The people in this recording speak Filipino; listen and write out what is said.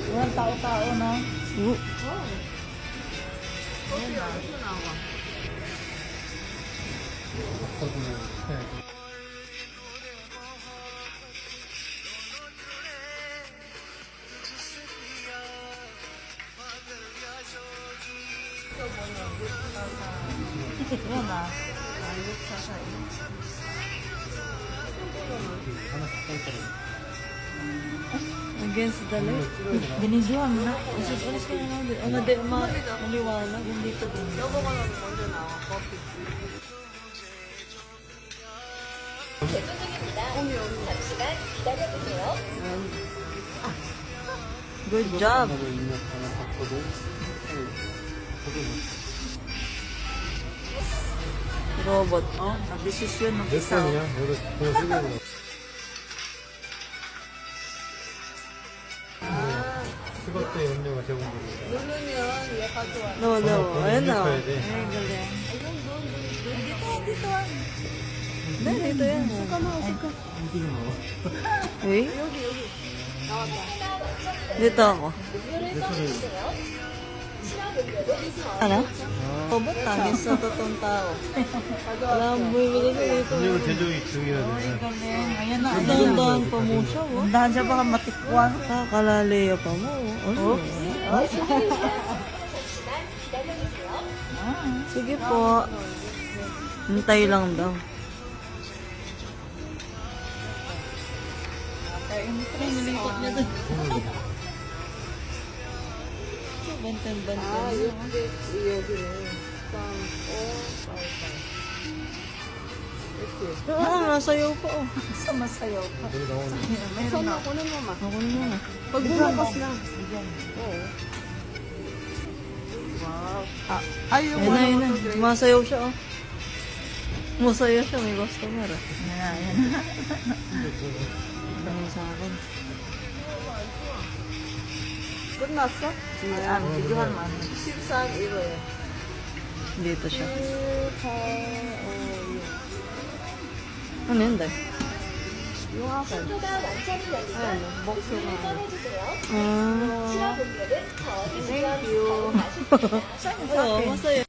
Walang tao-tao, no? Oo. Yan ah. Against the light. Binidyohan mo na. Alis ka na natin. Ang hindi maliwanag. Hindi pa din. Good job. Robot. Oh, nag-desisyon ng 몇 isa. 살이냐? 여기 그거 쓰고 수거 때 연료가 제공됩니다. No, no. Ayan na. 입력해야 돼. Ay, galing. Dito ah. Hindi, dito yan. 움직임 뭐? Eh? Dito ako. Ano? Robot tangis sa totoong tao. Wala akong bumibili ko dito. 인력을 제조기 중이라 되면 Galing. Ayan na. Dahan-dahan pa mo siya, oh. Dahan siya baka matikwan. Kakalaleya pa mo, oh. Sige po. Hintay lang daw. Nilipat niya doon. Bantan-bantan. Nasayaw pa, oh. Sa masayaw pa. 여기 나오는 Meron na. Ako na. Pag bumukas na. Wow. Ay, yung Ayun na. Masayaw siya, oh. Masayaw siya, may customer, ah. Ayan. Dahil sa akin. 끝났어? 안 비교할 만해. 13, Dito siya. Ano yun, Day? Ayan, box na. Ah. Thank you. Oo, masaya.